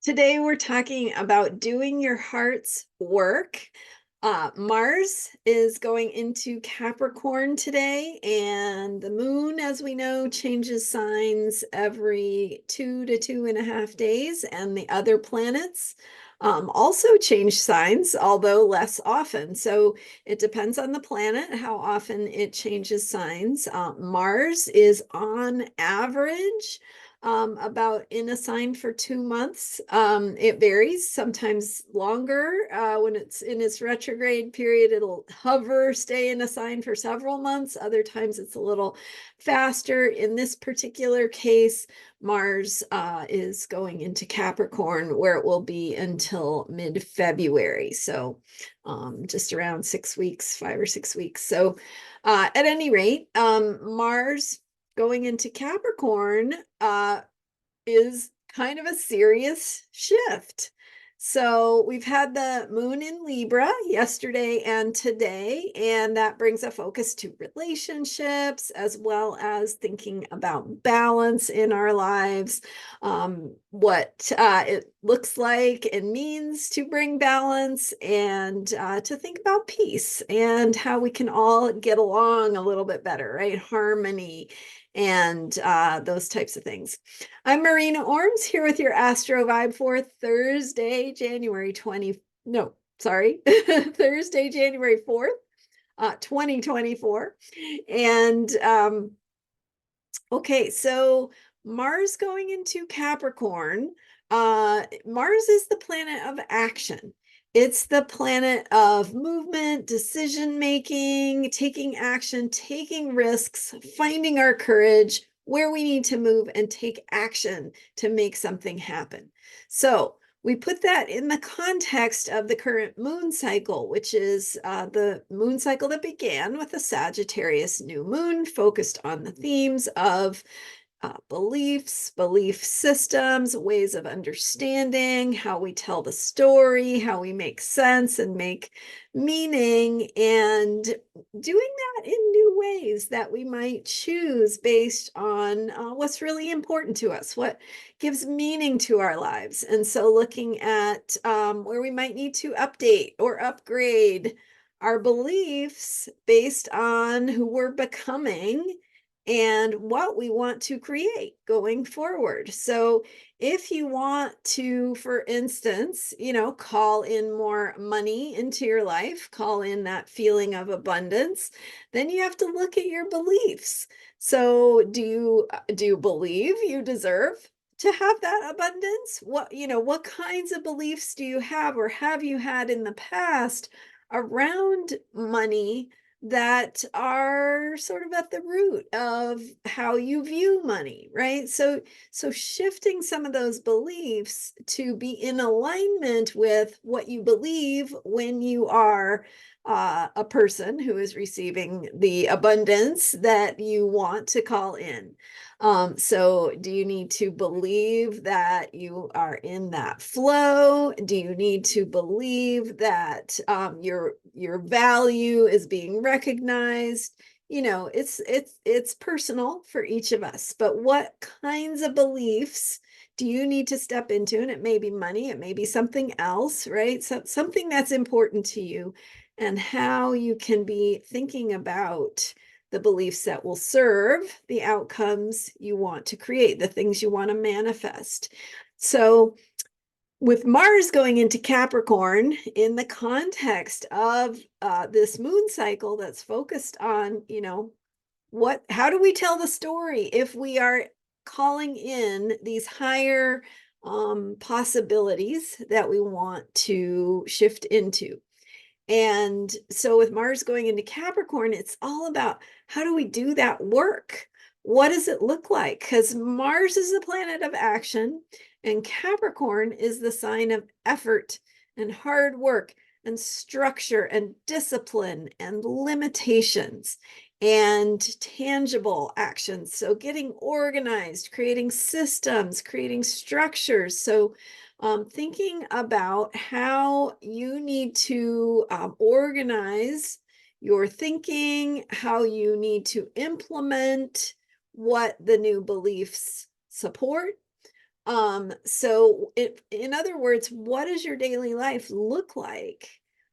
Today we're talking about doing your heart's work. Mars is going into Capricorn today, and the moon, as we know, changes signs every 2 to 2.5 days, and the other planets also change signs, although less often. So it depends on the planet how often it changes signs. Mars is on average about in a sign for 2 months. It varies, sometimes longer. When it's in its retrograde period, it'll hover, stay in a sign for several months. Other times it's a little faster. In this particular case, Mars is going into Capricorn, where it will be until mid-February. So just around 6 weeks, 5 or 6 weeks. So at any rate, Mars going into Capricorn is kind of a serious shift. So we've had the moon in Libra yesterday and today, and that brings a focus to relationships as well as thinking about balance in our lives, what it looks like and means to bring balance, and to think about peace and how we can all get along a little bit better, right? Harmony and those types of things. I'm Marina Ormes here with your Astro Vibe for Thursday, January 20, no, sorry, Thursday, January 4th, 2024. And okay, so Mars going into Capricorn. Mars is the planet of action. It's the planet of movement, decision making, taking action, taking risks, finding our courage, where we need to move and take action to make something happen. So we put that in the context of the current moon cycle, which is the moon cycle that began with a Sagittarius new moon, focused on the themes of beliefs, belief systems, ways of understanding, how we tell the story, how we make sense and make meaning, and doing that in new ways that we might choose based on what's really important to us, what gives meaning to our lives. And so looking at where we might need to update or upgrade our beliefs based on who we're becoming and what we want to create going forward. So if you want to, for instance, call in more money into your life, call in that feeling of abundance, then you have to look at your beliefs. So do you believe you deserve to have that abundance? What kinds of beliefs do you have or have you had in the past around money that are sort of at the root of how you view money, right? So shifting some of those beliefs to be in alignment with what you believe when you are a person who is receiving the abundance that you want to call in. So do you need to believe that you are in that flow? Do you need to believe that your value is being recognized? It's personal for each of us, but what kinds of beliefs do you need to step into? And it may be money, it may be something else, right? So something that's important to you, and how you can be thinking about the beliefs that will serve the outcomes you want to create, the things you want to manifest. So with Mars going into Capricorn in the context of this moon cycle that's focused on, how do we tell the story if we are calling in these higher possibilities that we want to shift into? And so with Mars going into Capricorn, it's all about how do we do that work? What does it look like? Because Mars is the planet of action, and Capricorn is the sign of effort and hard work and structure and discipline and limitations and tangible actions. So getting organized, creating systems, creating structures. So thinking about how you need to organize your thinking, how you need to implement what the new beliefs support, So in other words, what does your daily life look like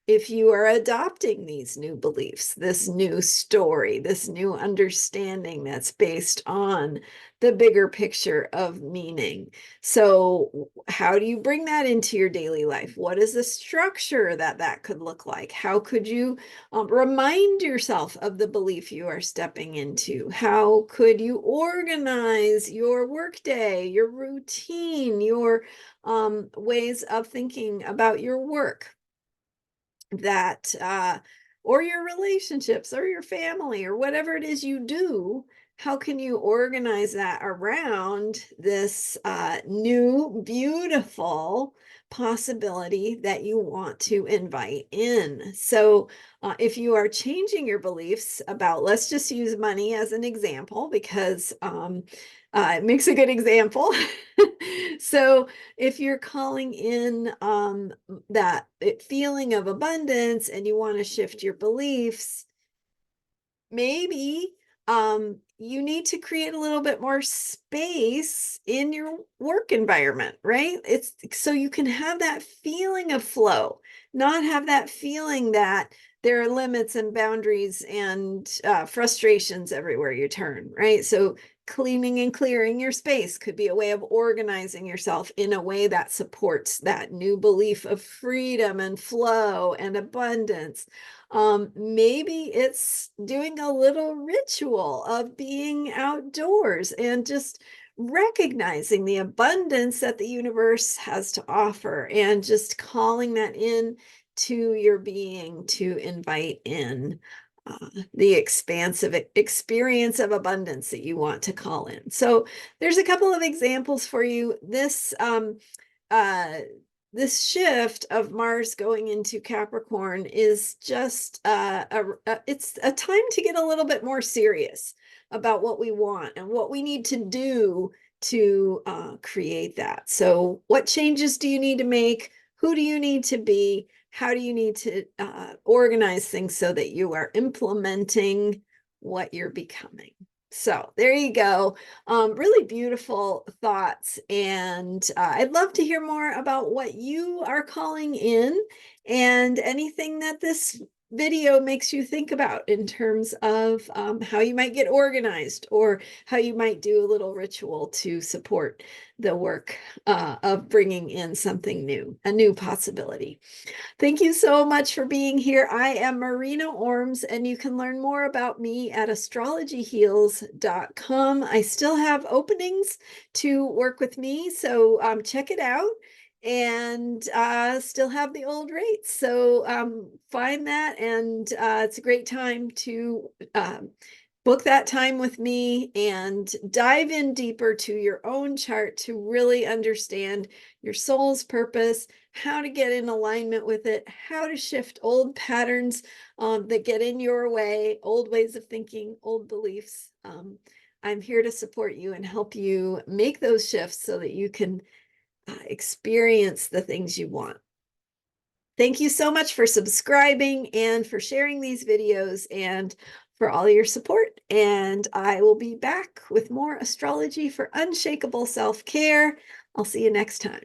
if you are adopting these new beliefs, this new story, this new understanding that's based on the bigger picture of meaning? So how do you bring that into your daily life? What is the structure that could look like? How could you remind yourself of the belief you are stepping into? How could you organize your workday, your routine, your ways of thinking about your work? That or your relationships or your family or whatever it is you do, how can you organize that around this new beautiful possibility that you want to invite in? So if you are changing your beliefs about, let's just use money as an example, because it makes a good example. So if you're calling in that feeling of abundance and you want to shift your beliefs, maybe you need to create a little bit more space in your work environment, right? It's so you can have that feeling of flow, not have that feeling that there are limits and boundaries and frustrations everywhere you turn, right? So cleaning and clearing your space could be a way of organizing yourself in a way that supports that new belief of freedom and flow and abundance. Maybe it's doing a little ritual of being outdoors and just recognizing the abundance that the universe has to offer and just calling that in to your being to invite in the expansive experience of abundance that you want to call in. So there's a couple of examples for you. Uh, this shift of Mars going into Capricorn is just it's a time to get a little bit more serious about what we want and what we need to do to create that. So what changes do you need to make? Who do you need to be? How do you need to organize things so that you are implementing what you're becoming? So there you go. Really beautiful thoughts. And I'd love to hear more about what you are calling in and anything that this video makes you think about in terms of how you might get organized or how you might do a little ritual to support the work of bringing in something new, a new possibility. Thank you so much for being here. I am Marina Ormes, and you can learn more about me at astrologyheals.com. I still have openings to work with me, so check it out. And still have the old rates. So find that, and it's a great time to book that time with me and dive in deeper to your own chart to really understand your soul's purpose, how to get in alignment with it, how to shift old patterns that get in your way, old ways of thinking, old beliefs. I'm here to support you and help you make those shifts so that you can experience the things you want. Thank you so much for subscribing and for sharing these videos and for all your support. And I will be back with more astrology for unshakable self-care. I'll see you next time.